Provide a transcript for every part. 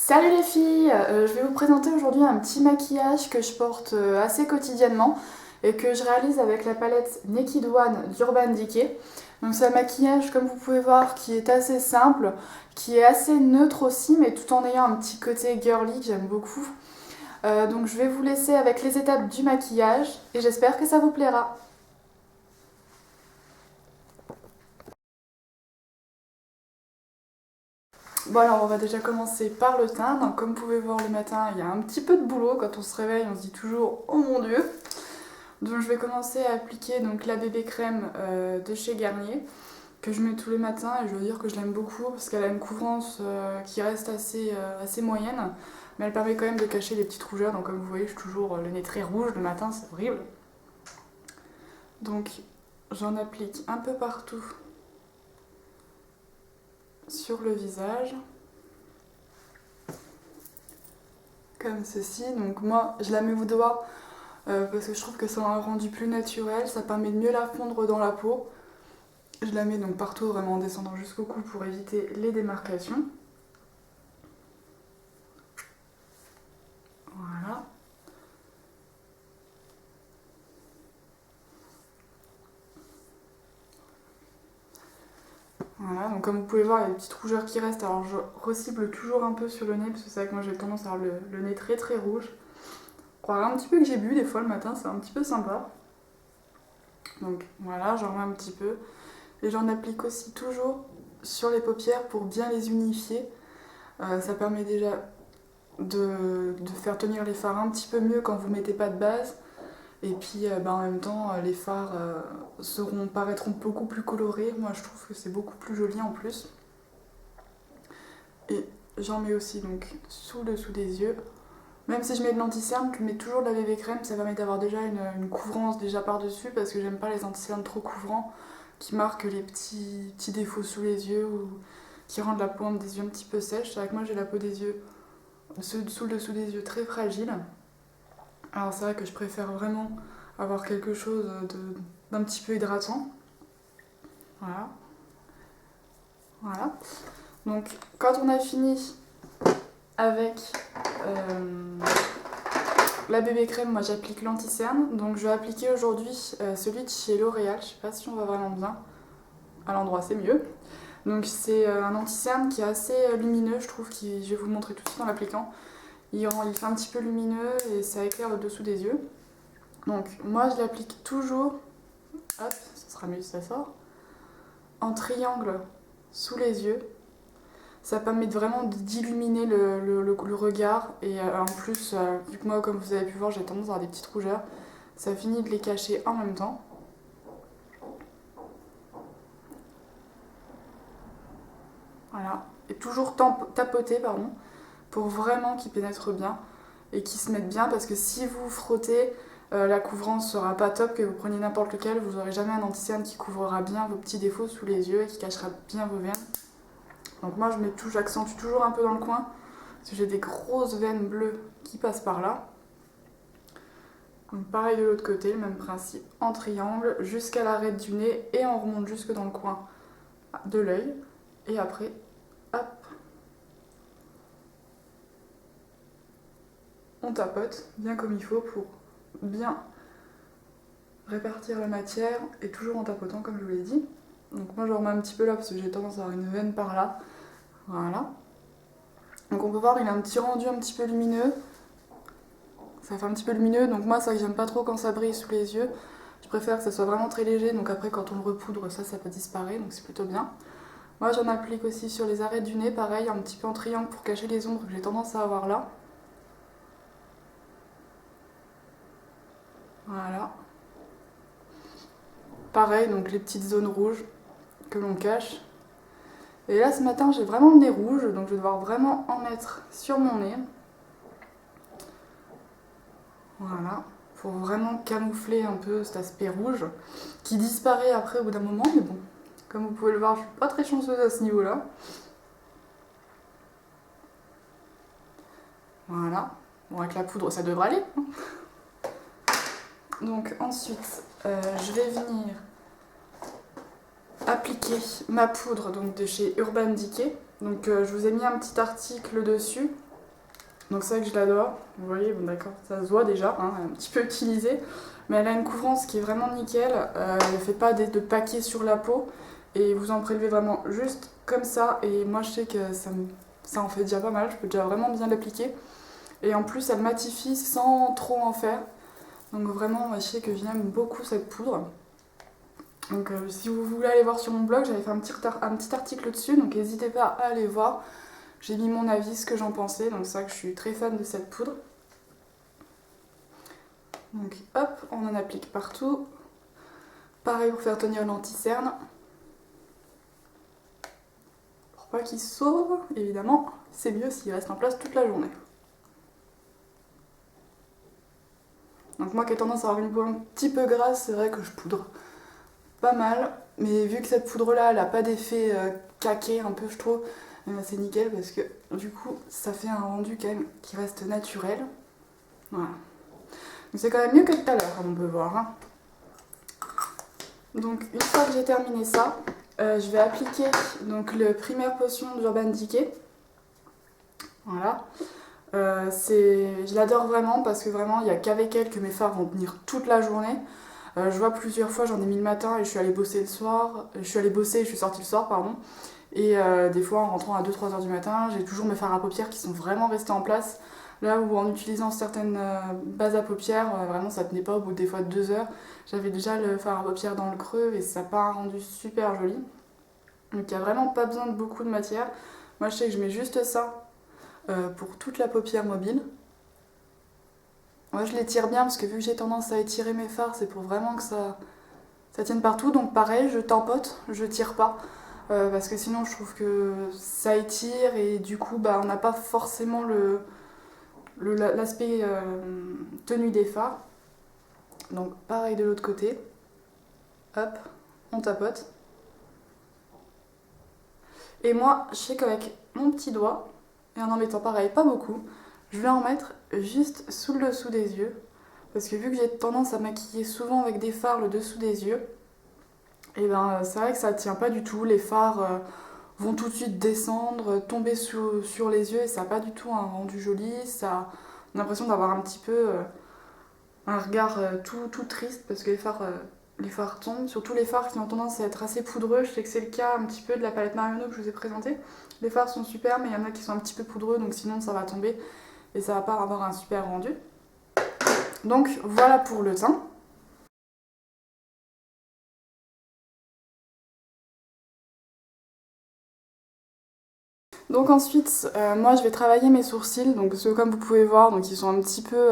Salut les filles, je vais vous présenter aujourd'hui un petit maquillage que je porte assez quotidiennement et que je réalise avec la palette Naked One d'Urban Decay. Donc c'est un maquillage, comme vous pouvez voir, qui est assez simple, qui est assez neutre aussi, mais tout en ayant un petit côté girly que j'aime beaucoup. Donc je vais vous laisser avec les étapes du maquillage et j'espère que ça vous plaira. Bon alors on va déjà commencer par le teint. Donc comme vous pouvez voir le matin, il y a un petit peu de boulot. Quand on se réveille, on se dit toujours oh mon dieu. Donc je vais commencer à appliquer donc, la bébé crème de chez Garnier que je mets tous les matins et je veux dire que je l'aime beaucoup parce qu'elle a une couvrance qui reste assez moyenne, mais elle permet quand même de cacher les petites rougeurs. Donc comme vous voyez, je suis toujours le nez très rouge le matin, c'est horrible. Donc j'en applique un peu partout sur le visage, comme ceci. Donc moi je la mets au doigt parce que je trouve que ça a un rendu plus naturel, ça permet de mieux la fondre dans la peau. Je la mets donc partout, vraiment en descendant jusqu'au cou pour éviter les démarcations. Voilà. Voilà, donc comme vous pouvez voir, il y a des petites rougeurs qui restent. Alors je recible toujours un peu sur le nez parce que c'est vrai que moi j'ai tendance à avoir le nez très très rouge. On croirait un petit peu que j'ai bu des fois le matin, c'est un petit peu sympa. Donc voilà, j'en remets un petit peu. Et j'en applique aussi toujours sur les paupières pour bien les unifier. Ça permet déjà de faire tenir les fards un petit peu mieux quand vous ne mettez pas de base. Et puis en même temps, les fards paraîtront beaucoup plus colorés. Moi je trouve que c'est beaucoup plus joli en plus. Et j'en mets aussi donc sous le dessous des yeux. Même si je mets de l'anti-cerne, je mets toujours de la bébé crème, ça permet d'avoir déjà une couvrance déjà par-dessus parce que j'aime pas les anti-cernes trop couvrants qui marquent les petits défauts sous les yeux ou qui rendent la pointe des yeux un petit peu sèche. C'est vrai que moi j'ai la peau des yeux sous le dessous des yeux très fragile. Alors c'est vrai que je préfère vraiment avoir quelque chose d'un petit peu hydratant. Voilà. Voilà. Donc quand on a fini avec la bébé crème, moi j'applique l'anti-cerne. Donc je vais appliquer aujourd'hui celui de chez L'Oréal. Je sais pas si on voit vraiment bien. À l'endroit c'est mieux. Donc c'est un anti-cerne qui est assez lumineux, je trouve. Je vais vous le montrer tout de suite en l'appliquant. Il fait un petit peu lumineux et ça éclaire le dessous des yeux. Donc moi je l'applique toujours, hop, ça sera mieux si ça sort, en triangle sous les yeux. Ça permet vraiment d'illuminer le regard et en plus, vu que moi comme vous avez pu voir j'ai tendance à avoir des petites rougeurs, ça finit de les cacher en même temps. Voilà, et toujours tapoter pardon, pour vraiment qu'ils pénètrent bien et qu'ils se mettent bien parce que si vous frottez, la couvrance sera pas top, que vous preniez n'importe lequel, vous n'aurez jamais un anti-cerne qui couvrira bien vos petits défauts sous les yeux et qui cachera bien vos veines. Donc moi j'accentue toujours un peu dans le coin parce que j'ai des grosses veines bleues qui passent par là. Donc pareil de l'autre côté, le même principe, en triangle jusqu'à l'arête du nez et on remonte jusque dans le coin de l'œil. Et après, hop, on tapote bien comme il faut pour bien répartir la matière et toujours en tapotant comme je vous l'ai dit. Donc moi je remets un petit peu là parce que j'ai tendance à avoir une veine par là. Voilà. Donc on peut voir il a un petit rendu un petit peu lumineux. Ça fait un petit peu lumineux, donc moi ça j'aime pas trop quand ça brille sous les yeux. Je préfère que ça soit vraiment très léger, donc après quand on le repoudre ça peut disparaître, donc c'est plutôt bien. Moi j'en applique aussi sur les arêtes du nez, pareil, un petit peu en triangle pour cacher les ombres que j'ai tendance à avoir là. Voilà. Pareil, donc les petites zones rouges que l'on cache. Et là ce matin j'ai vraiment le nez rouge, donc je vais devoir vraiment en mettre sur mon nez. Voilà, pour vraiment camoufler un peu cet aspect rouge qui disparaît après au bout d'un moment, mais bon, comme vous pouvez le voir, je suis pas très chanceuse à ce niveau-là. Voilà, bon avec la poudre ça devrait aller. Donc ensuite, je vais venir appliquer ma poudre donc, de chez Urban Decay. Donc je vous ai mis un petit article dessus Donc c'est vrai que je l'adore. Vous voyez, bon d'accord, ça se voit déjà, hein, elle est un petit peu utilisée. Mais elle a une couvrance qui est vraiment nickel. Elle ne fait pas de paquets sur la peau. Et vous en prélevez vraiment juste comme ça. Et moi je sais que ça en fait déjà pas mal. Je peux déjà vraiment bien l'appliquer. Et en plus elle matifie sans trop en faire. Donc vraiment, je sais que j'aime beaucoup cette poudre. Donc si vous voulez aller voir sur mon blog, j'avais fait un petit article dessus. Donc n'hésitez pas à aller voir. J'ai mis mon avis, ce que j'en pensais. Donc c'est vrai que je suis très fan de cette poudre. Donc hop, on en applique partout. Pareil pour faire tenir l'anti-cerne. Pour pas qu'il sauve, évidemment, c'est mieux s'il reste en place toute la journée. Donc moi qui ai tendance à avoir une peau un petit peu grasse, c'est vrai que je poudre pas mal. Mais vu que cette poudre-là, elle n'a pas d'effet caqué un peu, je trouve, c'est nickel parce que du coup, ça fait un rendu quand même qui reste naturel. Voilà. Donc c'est quand même mieux que tout à l'heure, comme on peut voir. Hein. Donc une fois que j'ai terminé ça, je vais appliquer donc, le primaire potion d'Urban Decay. Voilà. Je l'adore vraiment parce que vraiment il n'y a qu'avec elle que mes fards vont tenir toute la journée. Je vois plusieurs fois, j'en ai mis le matin et je suis allée bosser le soir. Je suis sortie le soir, pardon. Et des fois en rentrant à 2-3 heures du matin, j'ai toujours mes fards à paupières qui sont vraiment restés en place. Là où en utilisant certaines bases à paupières, vraiment ça tenait pas au bout des fois de 2 heures. J'avais déjà le fard à paupières dans le creux et ça n'a pas un rendu super joli. Donc il n'y a vraiment pas besoin de beaucoup de matière. Moi je sais que je mets juste ça pour toute la paupière mobile. Moi je l'étire bien parce que vu que j'ai tendance à étirer mes fards, c'est pour vraiment que ça tienne partout. Donc pareil, je tampote, je tire pas. Parce que sinon je trouve que ça étire et du coup bah, on n'a pas forcément l'aspect tenue des fards. Donc pareil de l'autre côté. Hop, on tapote. Et moi, je sais qu'avec mon petit doigt, et en mettant pareil pas beaucoup, je vais en mettre juste sous le dessous des yeux. Parce que vu que j'ai tendance à maquiller souvent avec des fards le dessous des yeux, et ben c'est vrai que ça tient pas du tout. Les fards vont tout de suite descendre, tomber sur les yeux et ça n'a pas du tout un rendu joli. Ça, on a l'impression d'avoir un petit peu un regard tout triste parce que les fards tombent. Surtout les fards qui ont tendance à être assez poudreux. Je sais que c'est le cas un petit peu de la palette Marionneau que je vous ai présentée. Les fards sont super mais il y en a qui sont un petit peu poudreux donc sinon ça va tomber et ça va pas avoir un super rendu. Donc voilà pour le teint. Donc ensuite, moi je vais travailler mes sourcils, donc ceux comme vous pouvez voir, donc ils sont un petit peu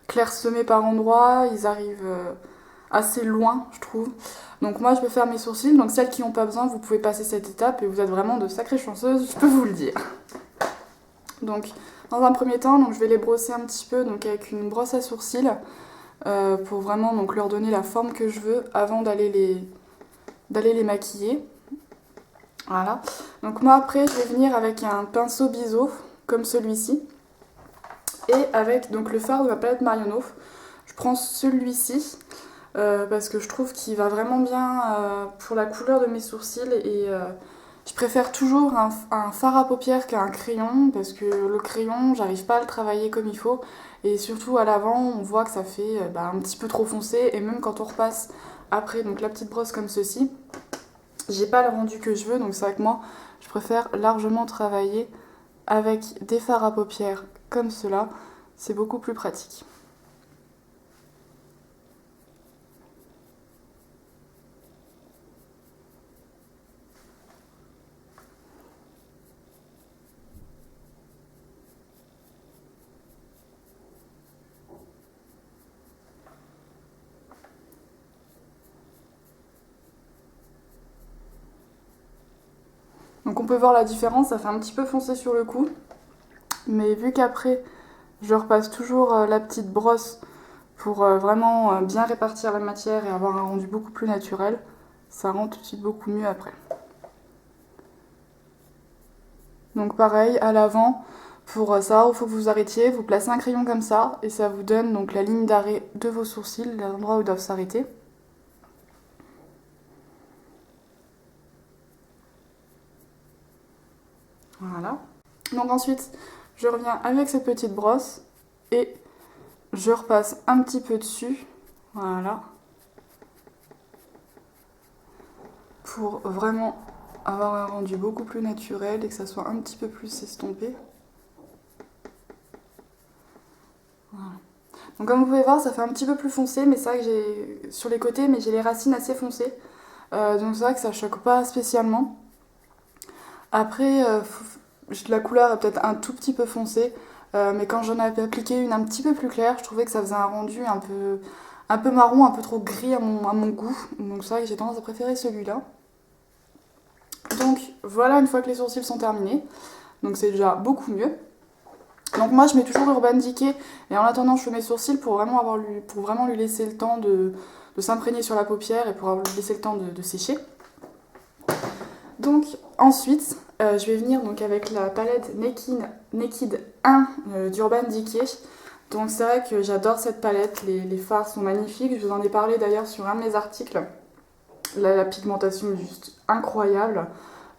clairsemés par endroits, ils arrivent assez loin je trouve. Donc moi je vais faire mes sourcils, donc celles qui n'ont pas besoin, vous pouvez passer cette étape et vous êtes vraiment de sacrées chanceuses, je peux vous le dire. Donc dans un premier temps, donc, je vais les brosser un petit peu donc, avec une brosse à sourcils pour vraiment donc, leur donner la forme que je veux avant d'aller les maquiller. Voilà. Donc moi après je vais venir avec un pinceau biseau comme celui-ci et avec donc le fard de ma palette Marionneau. Je prends celui-ci parce que je trouve qu'il va vraiment bien pour la couleur de mes sourcils et je préfère toujours un fard à paupières qu'un crayon parce que le crayon j'arrive pas à le travailler comme il faut et surtout à l'avant on voit que ça fait un petit peu trop foncé et même quand on repasse après donc la petite brosse comme ceci, j'ai pas le rendu que je veux, donc c'est vrai que moi, je préfère largement travailler avec des fards à paupières comme cela. C'est beaucoup plus pratique. Donc on peut voir la différence, ça fait un petit peu foncé sur le coup. Mais vu qu'après, je repasse toujours la petite brosse pour vraiment bien répartir la matière et avoir un rendu beaucoup plus naturel, ça rend tout de suite beaucoup mieux après. Donc pareil, à l'avant, pour savoir où il faut que vous arrêtiez, vous placez un crayon comme ça et ça vous donne donc la ligne d'arrêt de vos sourcils, l'endroit où ils doivent s'arrêter. Voilà. Donc ensuite, Je reviens avec cette petite brosse et je repasse un petit peu dessus, voilà, pour vraiment avoir un rendu beaucoup plus naturel et que ça soit un petit peu plus estompé. Voilà. Donc comme vous pouvez voir, ça fait un petit peu plus foncé, mais c'est vrai que j'ai sur les côtés, mais j'ai les racines assez foncées. Donc c'est vrai que ça choque pas spécialement. Après, la couleur est peut-être un tout petit peu foncée, mais quand j'en avais appliqué une un petit peu plus claire, je trouvais que ça faisait un rendu un peu marron, un peu trop gris à mon goût. Donc c'est vrai que j'ai tendance à préférer celui-là. Donc voilà, une fois que les sourcils sont terminés, donc c'est déjà beaucoup mieux. Donc moi je mets toujours Urban Decay et en attendant je fais mes sourcils pour vraiment lui laisser le temps de s'imprégner sur la paupière et pour lui laisser le temps de sécher. Donc ensuite je vais venir donc avec la palette Naked 1 d'Urban Decay. Donc c'est vrai que j'adore cette palette, les fards sont magnifiques, je vous en ai parlé d'ailleurs sur un de mes articles. La pigmentation est juste incroyable,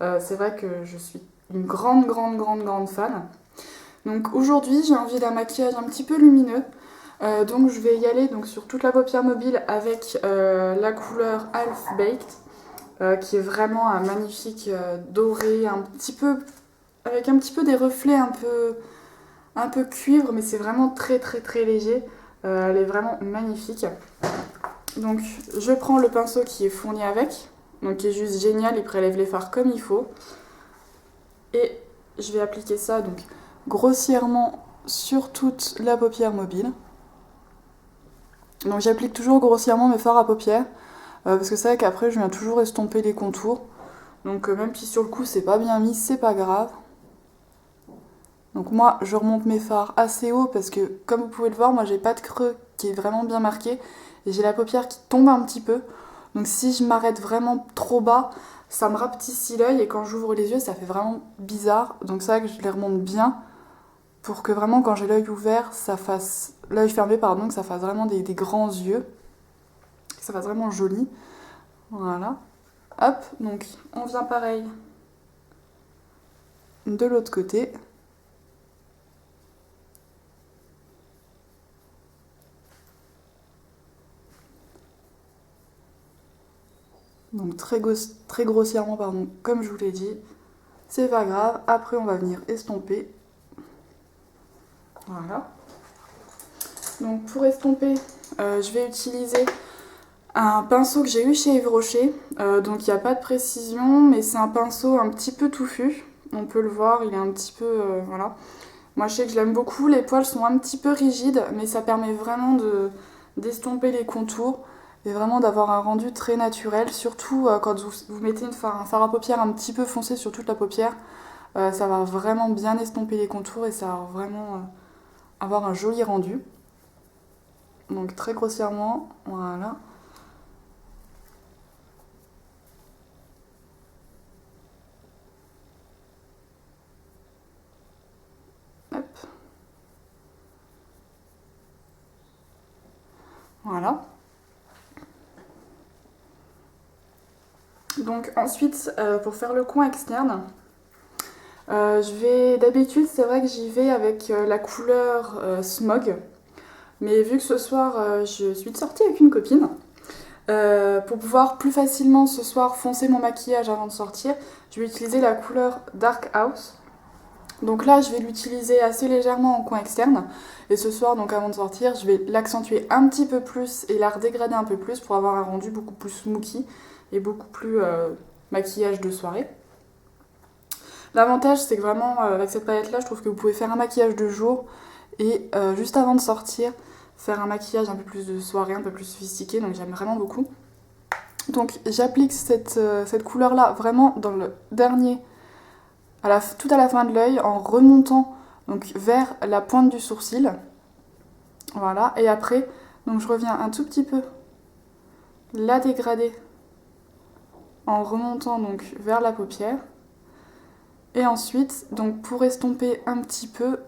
c'est vrai que je suis une grande fan. Donc aujourd'hui j'ai envie d'un maquillage un petit peu lumineux, donc je vais y aller donc, sur toute la paupière mobile avec la couleur Half Baked, qui est vraiment un magnifique doré, avec un petit peu des reflets un peu cuivre, mais c'est vraiment très léger, elle est vraiment magnifique. Donc je prends le pinceau qui est fourni avec, donc qui est juste génial, il prélève les fards comme il faut, et je vais appliquer ça donc grossièrement sur toute la paupière mobile. Donc j'applique toujours grossièrement mes fards à paupières, parce que c'est vrai qu'après je viens toujours estomper les contours. Donc même si sur le coup c'est pas bien mis, c'est pas grave. Donc moi je remonte mes fards assez haut parce que comme vous pouvez le voir, moi j'ai pas de creux qui est vraiment bien marqué et j'ai la paupière qui tombe un petit peu. Donc si je m'arrête vraiment trop bas, ça me rapetissit l'œil et quand j'ouvre les yeux ça fait vraiment bizarre. Donc c'est vrai que je les remonte bien pour que vraiment quand j'ai l'œil ouvert, l'œil fermé pardon, que ça fasse vraiment des grands yeux, que ça fasse vraiment joli. Voilà. Hop, donc on vient pareil de l'autre côté. Donc très grossièrement, pardon, comme je vous l'ai dit. C'est pas grave. Après, on va venir estomper. Voilà. Donc pour estomper, je vais utiliser un pinceau que j'ai eu chez Yves Rocher. Donc il n'y a pas de précision, mais c'est un pinceau un petit peu touffu. On peut le voir, il est un petit peu... voilà. Moi je sais que je l'aime beaucoup. Les poils sont un petit peu rigides, mais ça permet vraiment d'estomper les contours et vraiment d'avoir un rendu très naturel. Surtout quand vous mettez un fard à paupières un petit peu foncé sur toute la paupière. Ça va vraiment bien estomper les contours et ça va vraiment avoir un joli rendu. Donc très grossièrement, voilà. Hop. Voilà. Donc ensuite, pour faire le coin externe, d'habitude, c'est vrai que j'y vais avec la couleur Smog. Mais vu que ce soir, je suis sortie avec une copine, pour pouvoir plus facilement ce soir foncer mon maquillage avant de sortir, je vais utiliser la couleur Dark House. Donc là, je vais l'utiliser assez légèrement en coin externe. Et ce soir, donc avant de sortir, je vais l'accentuer un petit peu plus et la redégrader un peu plus pour avoir un rendu beaucoup plus smoky et beaucoup plus maquillage de soirée. L'avantage, c'est que vraiment, avec cette palette-là, je trouve que vous pouvez faire un maquillage de jour et juste avant de sortir, faire un maquillage un peu plus de soirée, un peu plus sophistiqué. Donc j'aime vraiment beaucoup. Donc j'applique cette couleur-là vraiment dans le dernier... tout à la fin de l'œil en remontant donc, vers la pointe du sourcil. Voilà, et après, donc, je reviens un tout petit peu la dégrader en remontant donc, vers la paupière. Et ensuite, donc, pour estomper un petit peu,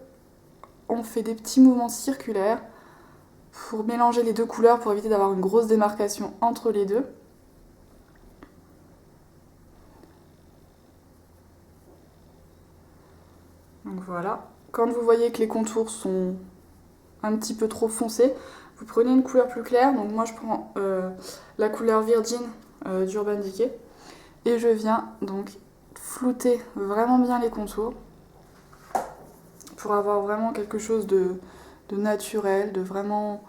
on fait des petits mouvements circulaires pour mélanger les deux couleurs pour éviter d'avoir une grosse démarcation entre les deux. Donc voilà, quand vous voyez que les contours sont un petit peu trop foncés, vous prenez une couleur plus claire. Donc moi je prends la couleur Virgin d'Urban Decay. Et je viens donc flouter vraiment bien les contours pour avoir vraiment quelque chose de naturel, de vraiment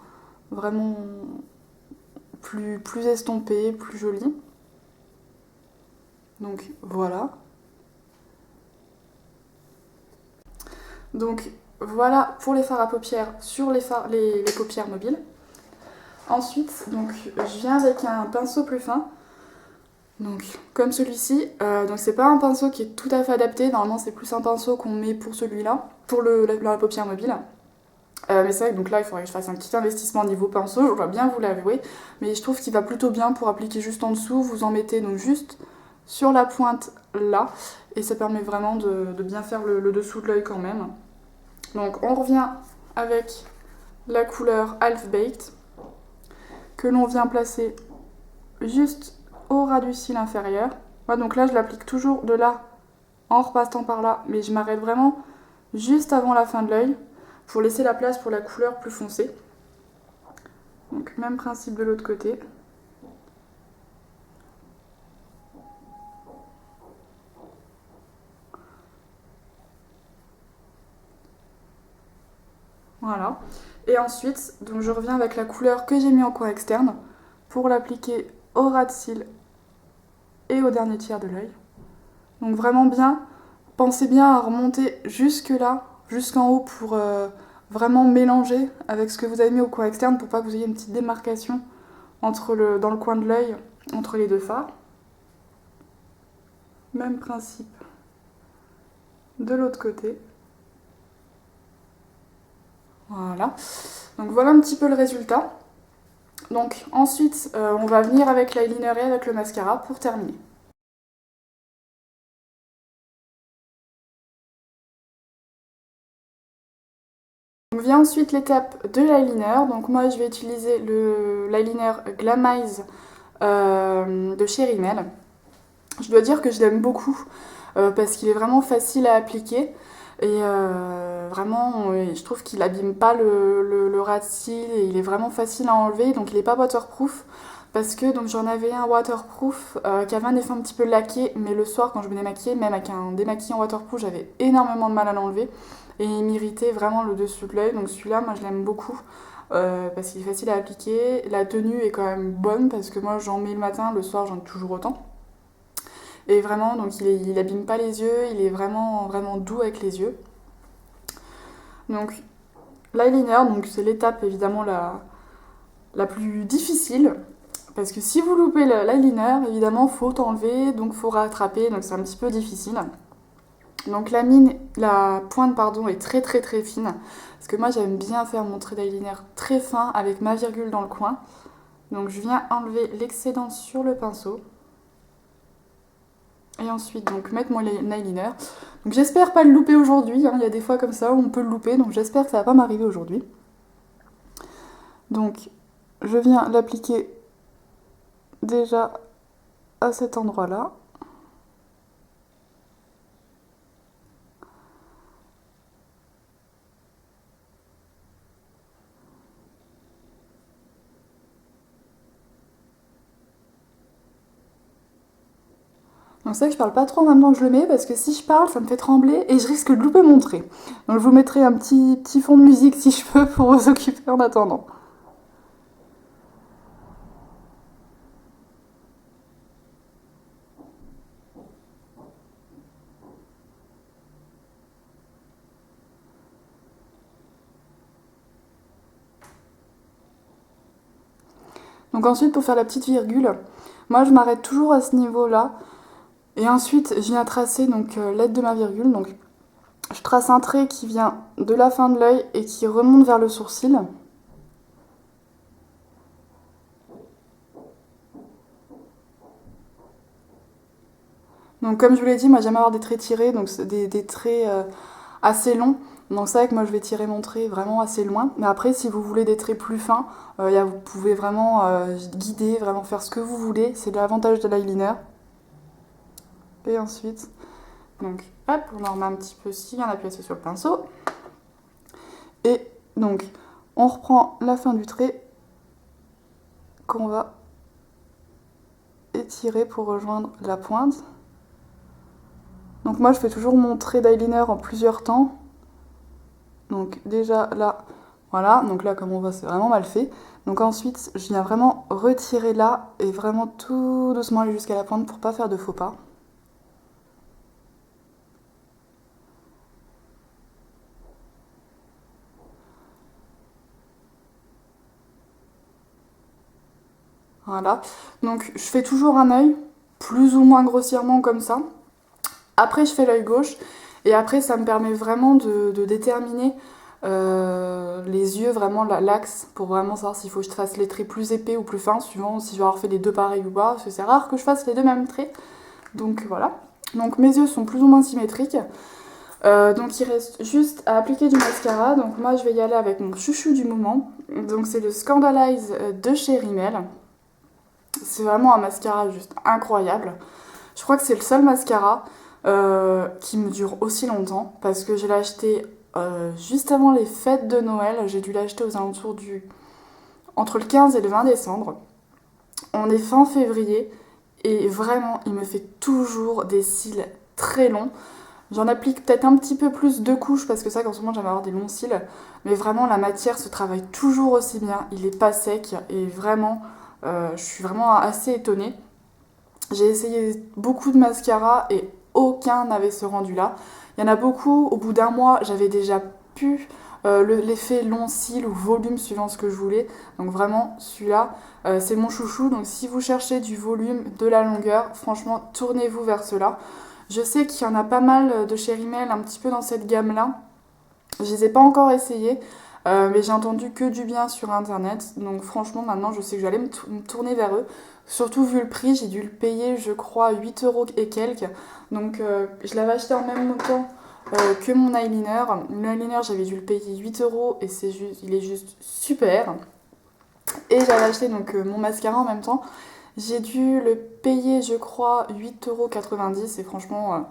plus estompé, plus joli. Donc voilà. Donc voilà pour les fards à paupières sur les paupières mobiles. Ensuite, donc, je viens avec un pinceau plus fin. Donc, comme celui-ci. Donc c'est pas un pinceau qui est tout à fait adapté. Normalement, c'est plus un pinceau qu'on met pour celui-là, pour la paupière mobile. Mais c'est vrai que donc là, il faudrait que je fasse un petit investissement niveau pinceau, je dois bien vous l'avouer. Mais je trouve qu'il va plutôt bien pour appliquer juste en dessous. Vous en mettez donc juste sur la pointe là. Et ça permet vraiment de bien faire le dessous de l'œil quand même. Donc on revient avec la couleur Half Baked que l'on vient placer juste au ras du cil inférieur. Ouais, donc là je l'applique toujours de là en repassant par là, mais je m'arrête vraiment juste avant la fin de l'œil pour laisser la place pour la couleur plus foncée. Donc même principe de l'autre côté. Voilà. Et ensuite, donc je reviens avec la couleur que j'ai mis en coin externe pour l'appliquer au ras de cils et au dernier tiers de l'œil. Donc vraiment bien, pensez bien à remonter jusque là, jusqu'en haut pour vraiment mélanger avec ce que vous avez mis au coin externe pour pas que vous ayez une petite démarcation dans le coin de l'œil entre les deux fards. Même principe de l'autre côté. Voilà. Donc voilà un petit peu le résultat. Donc ensuite, on va venir avec l'eyeliner et avec le mascara pour terminer. Donc vient ensuite l'étape de l'eyeliner. Donc moi je vais utiliser l'eyeliner Glamize de chez Rimmel. Je dois dire que je l'aime beaucoup parce qu'il est vraiment facile à appliquer. Et vraiment, je trouve qu'il abîme pas le ras de cils et il est vraiment facile à enlever. Donc il n'est pas waterproof parce que donc j'en avais un waterproof qui avait un effet un petit peu laqué, mais le soir quand je me démaquillais, même avec un démaquillant waterproof, j'avais énormément de mal à l'enlever et il m'irritait vraiment le dessus de l'œil. Donc celui-là, moi je l'aime beaucoup parce qu'il est facile à appliquer. La tenue est quand même bonne parce que moi j'en mets le matin, le soir j'en ai toujours autant. Et vraiment, donc il abîme pas les yeux, il est vraiment doux avec les yeux. Donc l'eyeliner, donc c'est l'étape évidemment la plus difficile. Parce que si vous loupez l'eyeliner, évidemment, faut enlever, donc faut rattraper, donc c'est un petit peu difficile. Donc la pointe est très très très fine. Parce que moi j'aime bien faire mon trait d'eyeliner très fin avec ma virgule dans le coin. Donc je viens enlever l'excédent sur le pinceau. Et ensuite, donc, mettre mon eyeliner. Donc, j'espère pas le louper aujourd'hui. Hein. Il y a des fois comme ça où on peut le louper. Donc, j'espère que ça va pas m'arriver aujourd'hui. Donc, je viens l'appliquer déjà à cet endroit-là. Donc, c'est vrai que je parle pas trop maintenant que je le mets parce que si je parle, ça me fait trembler et je risque de louper mon trait. Donc, je vous mettrai un petit fond de musique si je peux pour vous occuper en attendant. Donc ensuite, pour faire la petite virgule, moi je m'arrête toujours à ce niveau-là. Et ensuite, je viens tracer l'aide de ma virgule. Donc je trace un trait qui vient de la fin de l'œil et qui remonte vers le sourcil. Donc comme je vous l'ai dit, moi j'aime avoir des traits tirés, donc des traits assez longs. Donc c'est vrai que moi je vais tirer mon trait vraiment assez loin. Mais après, si vous voulez des traits plus fins, vous pouvez vraiment guider, vraiment faire ce que vous voulez. C'est l'avantage de l'eyeliner. Et ensuite, donc hop, on en remet un petit peu si on appuie assez sur le pinceau. Et donc, on reprend la fin du trait qu'on va étirer pour rejoindre la pointe. Donc moi, je fais toujours mon trait d'eyeliner en plusieurs temps. Donc déjà là, voilà. Donc là, comme on voit, c'est vraiment mal fait. Donc ensuite, je viens vraiment retirer là et vraiment tout doucement aller jusqu'à la pointe pour pas faire de faux pas. Voilà. Donc je fais toujours un œil, plus ou moins grossièrement comme ça. Après, je fais l'œil gauche. Et après, ça me permet vraiment de déterminer les yeux, vraiment l'axe, pour vraiment savoir s'il faut que je fasse les traits plus épais ou plus fins, suivant si je vais avoir fait les deux pareils ou pas, parce que c'est rare que je fasse les deux mêmes traits. Donc voilà. Donc mes yeux sont plus ou moins symétriques. Donc il reste juste à appliquer du mascara. Donc moi, je vais y aller avec mon chouchou du moment. Donc c'est le Scandalize de chez Rimmel. C'est vraiment un mascara juste incroyable. Je crois que c'est le seul mascara qui me dure aussi longtemps parce que je l'ai acheté juste avant les fêtes de Noël. J'ai dû l'acheter aux alentours entre le 15 et le 20 décembre. On est fin février et vraiment il me fait toujours des cils très longs. J'en applique peut-être un petit peu plus de couches parce que ça, qu'en ce moment j'aime avoir des longs cils. Mais vraiment la matière se travaille toujours aussi bien. Il est pas sec et vraiment je suis vraiment assez étonnée. J'ai essayé beaucoup de mascaras et aucun n'avait ce rendu-là. Il y en a beaucoup, au bout d'un mois, j'avais déjà pu l'effet long cils ou volume suivant ce que je voulais. Donc vraiment, celui-là, c'est mon chouchou. Donc si vous cherchez du volume, de la longueur, franchement, tournez-vous vers cela. Je sais qu'il y en a pas mal de chez Rimmel, un petit peu dans cette gamme-là. Je les ai pas encore essayés, mais j'ai entendu que du bien sur internet. Donc franchement, maintenant, je sais que j'allais me tourner vers eux. Surtout vu le prix, j'ai dû le payer, je crois, 8 euros et quelques. Donc je l'avais acheté en même temps que mon eyeliner. Mon eyeliner, j'avais dû le payer 8 euros et il est juste super. Et j'avais acheté donc mon mascara en même temps. J'ai dû le payer, je crois, 8,90 € et franchement,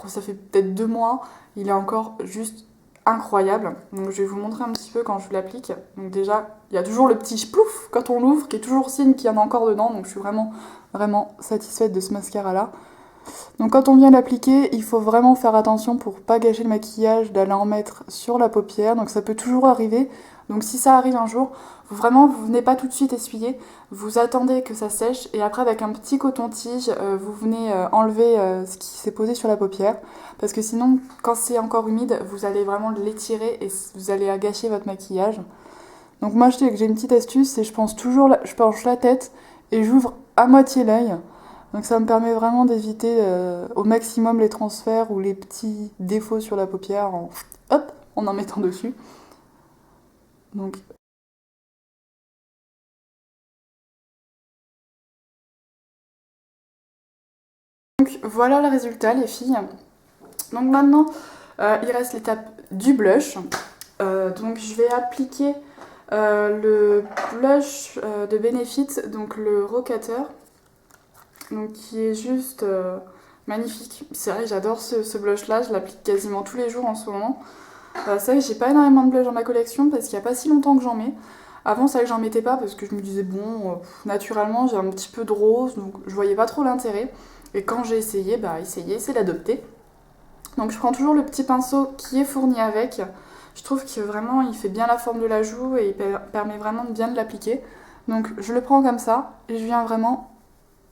ça fait peut-être 2 mois. Il est encore juste incroyable. Donc je vais vous montrer un petit peu quand je l'applique. Donc déjà, il y a toujours le petit plouf quand on l'ouvre, qui est toujours signe qu'il y en a encore dedans. Donc je suis vraiment, vraiment satisfaite de ce mascara-là. Donc quand on vient l'appliquer, il faut vraiment faire attention pour pas gâcher le maquillage, d'aller en mettre sur la paupière. Donc ça peut toujours arriver. Donc si ça arrive un jour, vous venez pas tout de suite essuyer, vous attendez que ça sèche et après avec un petit coton-tige, vous venez enlever ce qui s'est posé sur la paupière. Parce que sinon, quand c'est encore humide, vous allez vraiment l'étirer et vous allez gâcher votre maquillage. Donc moi je sais que j'ai une petite astuce, c'est je penche la tête et j'ouvre à moitié l'œil. Donc ça me permet vraiment d'éviter au maximum les transferts ou les petits défauts sur la paupière en mettant dessus. Donc voilà le résultat les filles. Donc maintenant il reste l'étape du blush. Donc je vais appliquer le blush de Benefit, donc le Rocateur, donc qui est juste magnifique. C'est vrai, j'adore ce blush là, je l'applique quasiment tous les jours en ce moment. C'est vrai que j'ai pas énormément de blush dans ma collection parce qu'il y a pas si longtemps que j'en mets. Avant, c'est vrai que j'en mettais pas parce que je me disais, bon, naturellement, j'ai un petit peu de rose, donc je voyais pas trop l'intérêt. Et quand j'ai essayé, essayer, c'est d'adopter. Donc je prends toujours le petit pinceau qui est fourni avec. Je trouve que vraiment, il fait bien la forme de la joue et il permet vraiment de bien de l'appliquer. Donc je le prends comme ça et je viens vraiment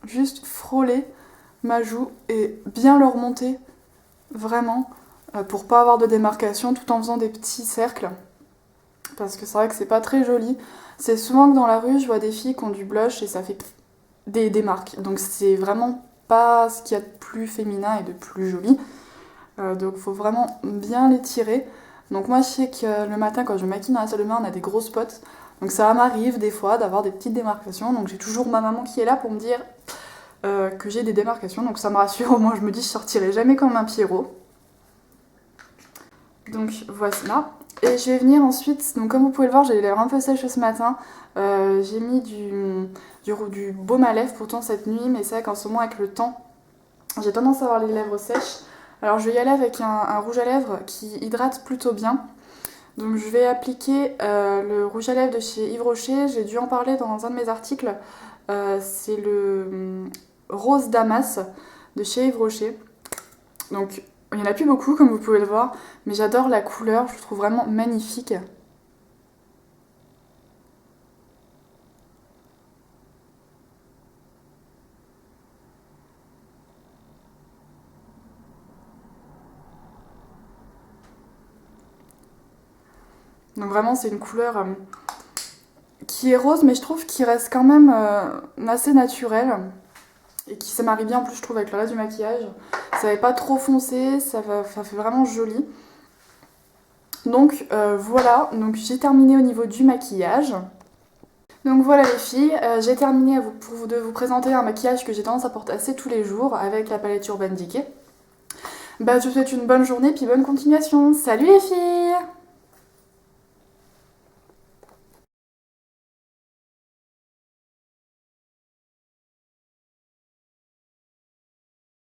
juste frôler ma joue et bien le remonter, vraiment, pour pas avoir de démarcation tout en faisant des petits cercles. Parce que c'est vrai que c'est pas très joli. C'est souvent que dans la rue, je vois des filles qui ont du blush et ça fait des marques. Donc c'est vraiment pas ce qu'il y a de plus féminin et de plus joli. Donc faut vraiment bien les tirer. Donc moi je sais que le matin quand je me maquille dans la salle de bain, on a des gros spots. Donc ça m'arrive des fois d'avoir des petites démarcations. Donc j'ai toujours ma maman qui est là pour me dire que j'ai des démarcations. Donc ça me rassure, au moins je me dis je sortirai jamais comme un Pierrot. Donc voici là. Et je vais venir ensuite, donc comme vous pouvez le voir, j'ai les lèvres un peu sèches ce matin. J'ai mis du baume à lèvres pourtant cette nuit, mais c'est vrai qu'en ce moment avec le temps, j'ai tendance à avoir les lèvres sèches. Alors je vais y aller avec un rouge à lèvres qui hydrate plutôt bien. Donc je vais appliquer le rouge à lèvres de chez Yves Rocher, j'ai dû en parler dans un de mes articles. C'est le Rose Damas de chez Yves Rocher. Donc il n'y en a plus beaucoup comme vous pouvez le voir, mais j'adore la couleur, je le trouve vraiment magnifique. Donc vraiment c'est une couleur qui est rose, mais je trouve qu'il reste quand même assez naturel. Et qui ça marie bien en plus je trouve avec le reste du maquillage. Ça n'est pas trop foncé, ça fait vraiment joli. Donc voilà, donc j'ai terminé au niveau du maquillage. Donc voilà les filles, j'ai terminé de vous présenter un maquillage que j'ai tendance à porter assez tous les jours avec la palette Urban Decay. Bah je vous souhaite une bonne journée puis bonne continuation. Salut les filles!